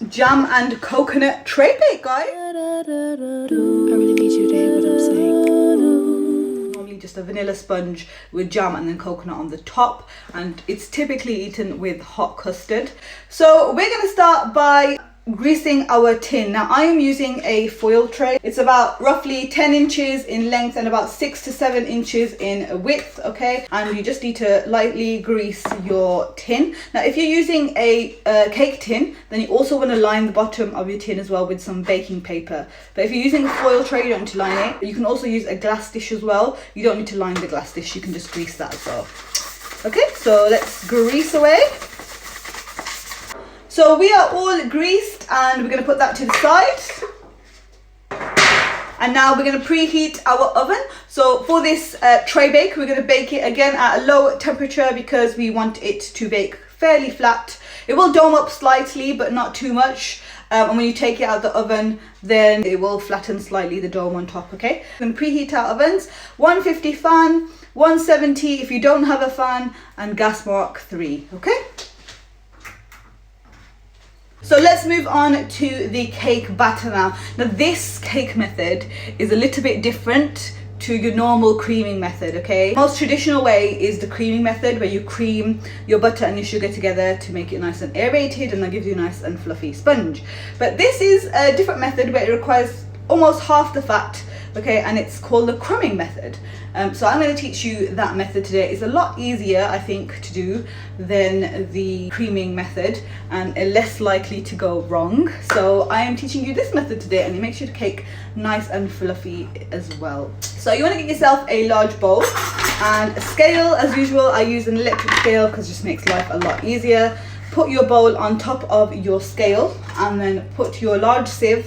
Jam and coconut Traybake, guys. I really need you to hear what I'm saying. Normally just a vanilla sponge with jam and then coconut on the top, and it's typically eaten with hot custard. So we're going to start by greasing our tin. Now I am using a foil tray. It's about roughly 10 inches in length and about 6 to 7 inches in width, okay? And you just need to lightly grease your tin. Now if you're using a cake tin, then you also want to line the bottom of your tin as well with some baking paper. But if you're using a foil tray, you don't need to line it. You can also use a glass dish as well. You don't need to line the glass dish, you can just grease that as well. Okay, so let's grease away. So we are all greased and we're going to put that to the side. And now we're going to preheat our oven. So for this tray bake, we're going to bake it again at a low temperature because we want it to bake fairly flat. It will dome up slightly, but not too much. And when you take it out of the oven, then it will flatten slightly the dome on top, okay? We're going to preheat our ovens. 150 fan, 170 if you don't have a fan, and gas mark 3, okay? So let's move on to the cake batter now. Now this cake method is a little bit different to your normal creaming method, okay? The most traditional way is the creaming method, where you cream your butter and your sugar together to make it nice and aerated, and that gives you a nice and fluffy sponge. But this is a different method where it requires almost half the fat, okay, and it's called the crumbing method. So I'm going to teach you that method today. It's a lot easier, I think, to do than the creaming method and less likely to go wrong. So I am teaching you this method today, and it makes your cake nice and fluffy as well. So you want to get yourself a large bowl and a scale. As usual, I use an electric scale because it just makes life a lot easier. Put your bowl on top of your scale and then put your large sieve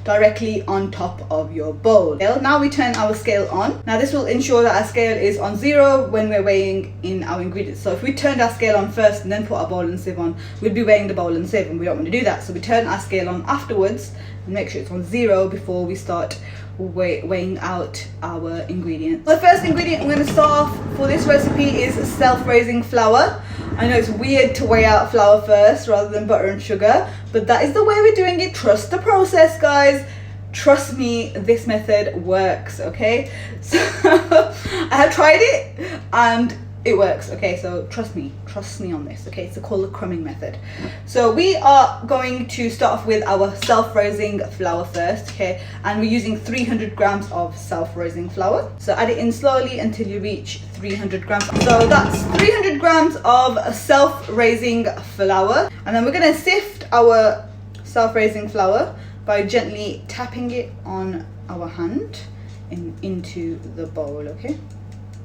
directly on top of your bowl. Now we turn our scale on. Now this will ensure that our scale is on 0 when we're weighing in our ingredients. So if we turned our scale on first and then put our bowl and sieve on, we'd be weighing the bowl and sieve, and we don't want to do that. So we turn our scale on afterwards and make sure it's on 0 before we start weighing out our ingredients. The first ingredient I'm going to start off for this recipe is self-raising flour. I know it's weird to weigh out flour first rather than butter and sugar, but that is the way we're doing it. Trust the process, guys. Trust me, this method works, okay? So I have tried it and it works, okay? So trust me on this, okay? It's called the crumbing method. So we are going to start off with our self-raising flour first, okay? And we're using 300 grams of self-raising flour. So add it in slowly until you reach 300 grams. So that's 300 grams of self-raising flour. And then we're gonna sift our self-raising flour by gently tapping it on our hand into the bowl, okay?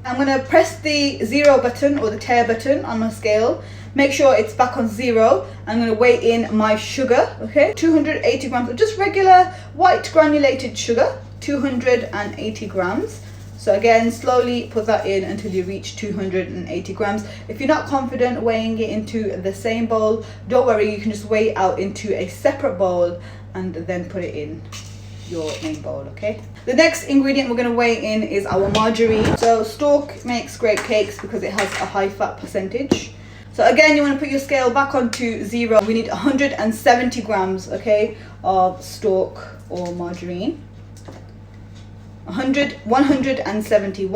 I'm going to press the 0 button or the tare button on my scale. Make sure it's back on 0. I'm going to weigh in my sugar, okay? 280 grams of just regular white granulated sugar, 280 grams. So again, slowly put that in until you reach 280 grams. If you're not confident weighing it into the same bowl, don't worry, you can just weigh it out into a separate bowl and then put it in your main bowl, okay? The next ingredient we're going to weigh in is our margarine. So Stork makes great cakes because it has a high fat percentage. So again, you want to put your scale back onto 0. We need 170 grams, okay, of Stork or margarine. 170.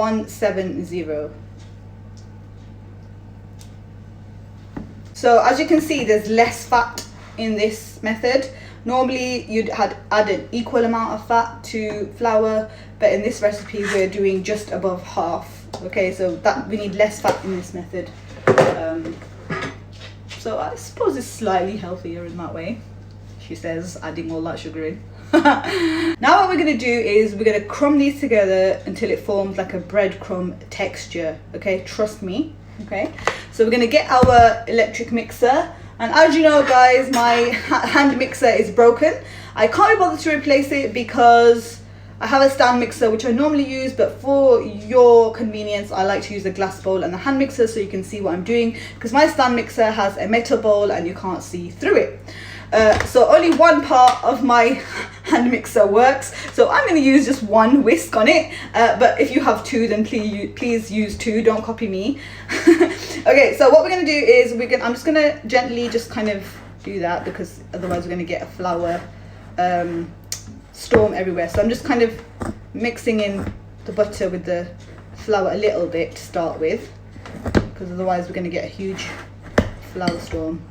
So as you can see, there's less fat in this method. Normally you'd add an equal amount of fat to flour, but in this recipe we're doing just above half, okay? So that we need less fat in this method. So I suppose it's slightly healthier in that way, she says, adding all that sugar in. Now what we're going to do is we're going to crumb these together until it forms like a breadcrumb texture, okay? Trust me, okay? So we're going to get our electric mixer, and as you know, guys, my hand mixer is broken. I can't be bothered to replace it because I have a stand mixer which I normally use, but for your convenience I like to use a glass bowl and the hand mixer so you can see what I'm doing, because my stand mixer has a metal bowl and you can't see through it. So only one part of my hand mixer works, so I'm going to use just one whisk on it, but if you have two, then please use two, don't copy me. Okay, so what we're going to do is I'm just going to gently just kind of do that because otherwise we're going to get a flour storm everywhere. So I'm just kind of mixing in the butter with the flour a little bit to start with, because otherwise we're going to get a huge flour storm.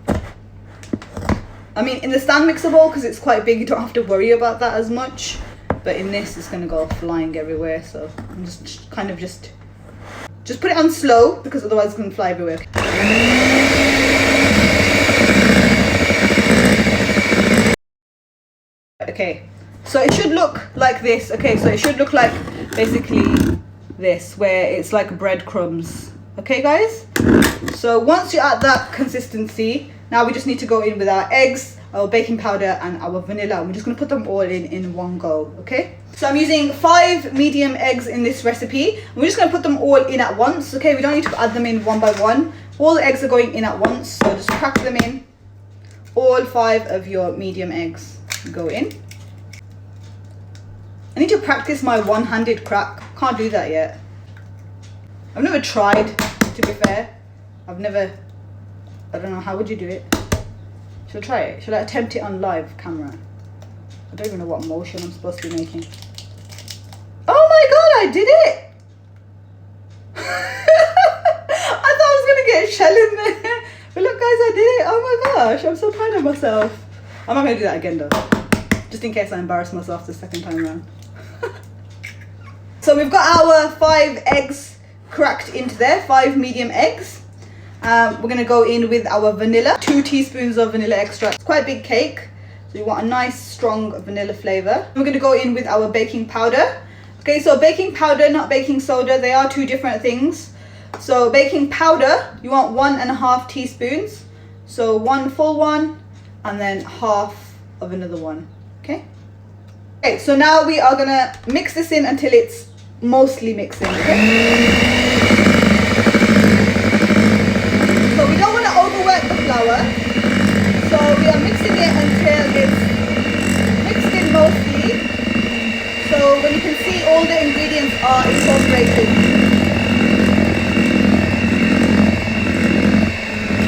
I mean, in the stand mixer bowl, because it's quite big, you don't have to worry about that as much, but in this it's going to go flying everywhere. So I'm just kind of just put it on slow, because otherwise it's going to fly everywhere. Okay, so it should look like this. Okay, so it should look like basically this, where it's like breadcrumbs. Okay guys, so once you're at that consistency, now we just need to go in with our eggs, our baking powder and our vanilla. We're just going to put them all in one go. Okay, so I'm using 5 medium eggs in this recipe. We're just going to put them all in at once. Okay, we don't need to add them in one by one. All the eggs are going in at once, so just crack them in. All 5 of your medium eggs go in. I need to practice my one-handed crack. Can't do that yet. I've never tried, to be fair. I don't know, how would you do it? Should I try it? Should I attempt it on live camera? I don't even know what motion I'm supposed to be making. Oh my god, I did it! I thought I was gonna get a shell in there. But look guys, I did it. Oh my gosh, I'm so proud of myself. I'm not gonna do that again though, just in case I embarrass myself the second time around. So we've got our 5 eggs cracked into there, 5 medium eggs. We're going to go in with our vanilla, 2 teaspoons of vanilla extract. It's quite a big cake, so you want a nice strong vanilla flavor. We're going to go in with our baking powder. Okay, so baking powder, not baking soda, they are 2 different things. So baking powder, you want 1.5 teaspoons. So 1 full one and then half of another one. Okay. Okay, so now we are going to mix this in until it's mostly mixing. Okay. So we don't want to overwork the flour, so we are mixing it until it's mixed in mostly, so when you can see all the ingredients are incorporated.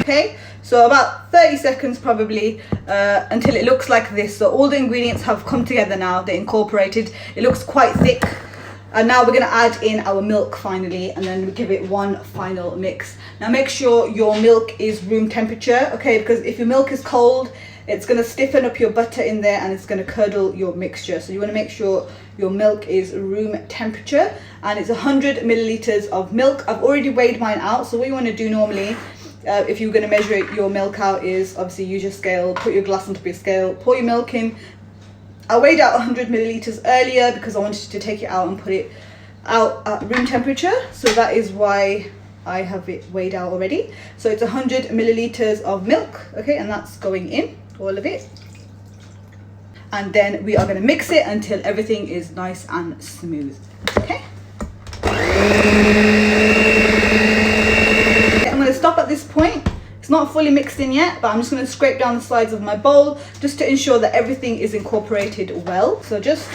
Okay, so about 30 seconds probably until it looks like this. So all the ingredients have come together now, they're incorporated. It looks quite thick. And now we're going to add in our milk finally, and then we give it one final mix. Now make sure your milk is room temperature, okay, because if your milk is cold, it's going to stiffen up your butter in there and it's going to curdle your mixture. So you want to make sure your milk is room temperature, and it's 100 milliliters of milk. I've already weighed mine out. So what you want to do normally, if you're going to measure your milk out, is obviously use your scale, put your glass onto your scale, pour your milk in. I weighed out 100 milliliters earlier because I wanted to take it out and put it out at room temperature. So that is why I have it weighed out already. So it's 100 milliliters of milk, okay, and that's going in, all of it. And then we are going to mix it until everything is nice and smooth, okay? I'm going to stop at this point. It's not fully mixed in yet, but I'm just going to scrape down the sides of my bowl just to ensure that everything is incorporated well. So just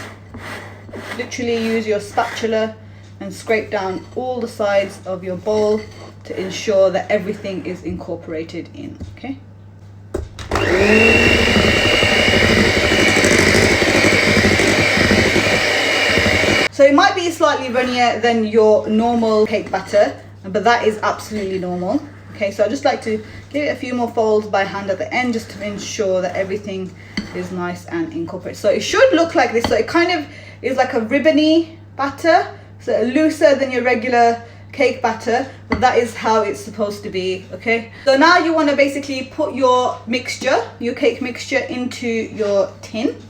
literally use your spatula and scrape down all the sides of your bowl to ensure that everything is incorporated in, okay? So it might be slightly runnier than your normal cake batter, but that is absolutely normal. Okay, so I just like to give it a few more folds by hand at the end just to ensure that everything is nice and incorporated. So it should look like this. So it kind of is like a ribbony batter, so looser than your regular cake batter, but that is how it's supposed to be, okay? So now you want to basically put your mixture, your cake mixture, into your tin.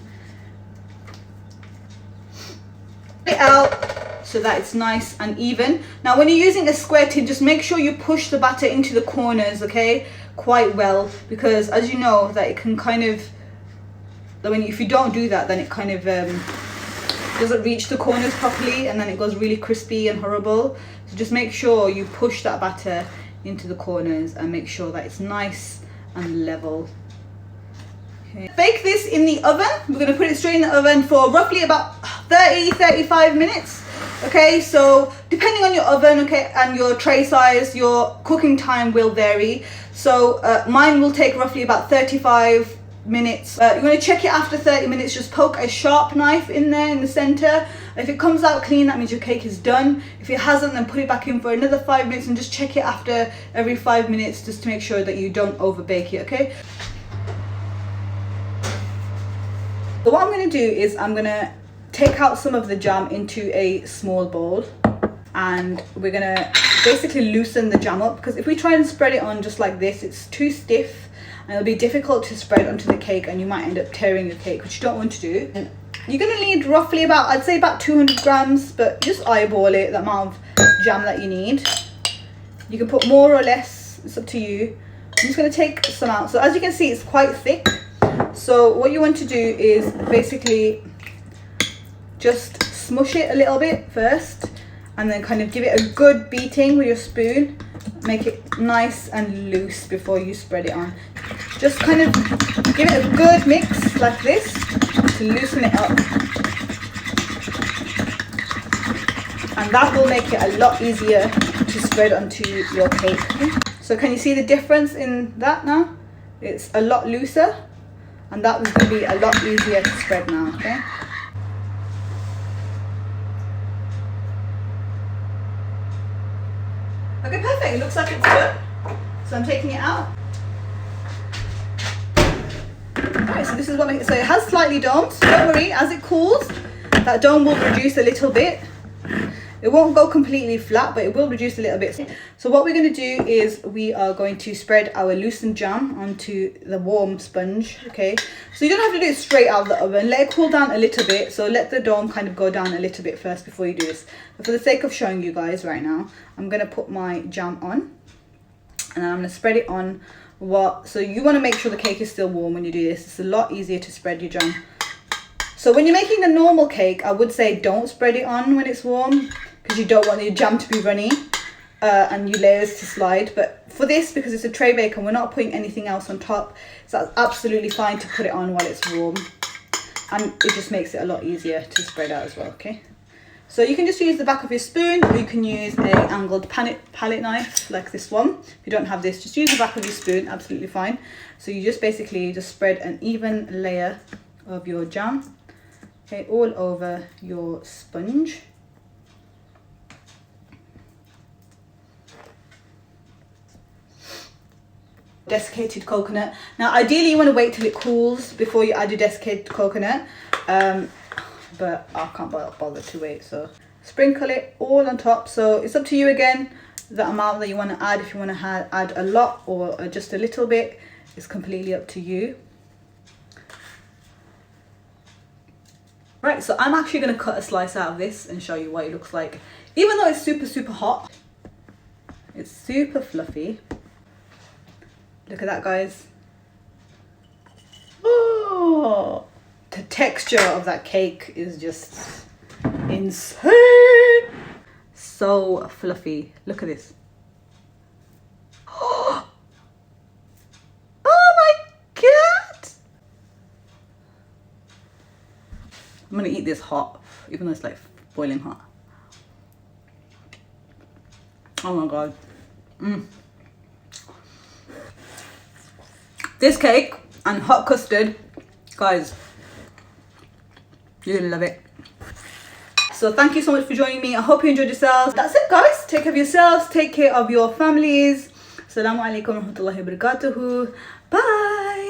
Put it out so that it's nice and even. Now when you're using a square tin, just make sure you push the batter into the corners, okay, quite well, because as you know that it can kind of, if you don't do that, then it kind of doesn't reach the corners properly, and then it goes really crispy and horrible. So just make sure you push that batter into the corners and make sure that it's nice and level. Okay. Bake this in the oven. We're going to put it straight in the oven for roughly about 30-35 minutes. Okay, so depending on your oven, okay, and your tray size, your cooking time will vary. So mine will take roughly about 35 minutes. You want to check it after 30 minutes. Just poke a sharp knife in there in the center. If it comes out clean, that means your cake is done. If it hasn't, then put it back in for another 5 minutes and just check it after every 5 minutes just to make sure that you don't over bake it, okay? So what I'm going to do is I'm going to take out some of the jam into a small bowl, and we're going to basically loosen the jam up, because if we try and spread it on just like this, it's too stiff and it'll be difficult to spread onto the cake, and you might end up tearing your cake, which you don't want to do. And you're going to need roughly about, I'd say about 200 grams, but just eyeball it, the amount of jam that you need. You can put more or less, it's up to you. I'm just going to take some out. So as you can see, it's quite thick. So what you want to do is basically just smush it a little bit first, and then kind of give it a good beating with your spoon. Make it nice and loose before you spread it on. Just kind of give it a good mix like this to loosen it up. And that will make it a lot easier to spread onto your cake. So can you see the difference in that now? It's a lot looser. And that was going to be a lot easier to spread now, okay? Okay, perfect. It looks like it's good. So I'm taking it out. Alright, so this is what so it has slightly domed. Don't worry, as it cools, that dome will reduce a little bit. It won't go completely flat, but it will reduce a little bit. So what we're going to do is we are going to spread our loosened jam onto the warm sponge, okay? So you don't have to do it straight out of the oven. Let it cool down a little bit. So let the dome kind of go down a little bit first before you do this. But for the sake of showing you guys right now, I'm going to put my jam on. And I'm going to spread it on. So you want to make sure the cake is still warm when you do this. It's a lot easier to spread your jam. So when you're making the normal cake, I would say don't spread it on when it's warm, because you don't want your jam to be runny and your layers to slide. But for this, because it's a tray bake and we're not putting anything else on top, so that's absolutely fine to put it on while it's warm. And it just makes it a lot easier to spread out as well, okay? So you can just use the back of your spoon, or you can use a angled palette knife like this one. If you don't have this, just use the back of your spoon, absolutely fine. So you just basically just spread an even layer of your jam, okay, all over your sponge. Desiccated coconut. Now ideally you want to wait till it cools before you add your desiccated coconut, but I can't bother to wait, so sprinkle it all on top. So it's up to you again, the amount that you want to add. If you want to add a lot or just a little bit, it's completely up to you. Right, so I'm actually going to cut a slice out of this and show you what it looks like. Even though it's super hot, it's super fluffy. Look at that, guys. Oh, the texture of that cake is just insane. So fluffy. Look at this. Oh my God. I'm gonna eat this hot, even though it's like boiling hot. Oh my God. This cake and hot custard, guys, you're gonna love it. So thank you so much for joining me. I hope you enjoyed yourselves. That's it, guys. Take care of yourselves, take care of your families. Assalamu alaikum wa rahmatullahi wa barakatuhu. Bye.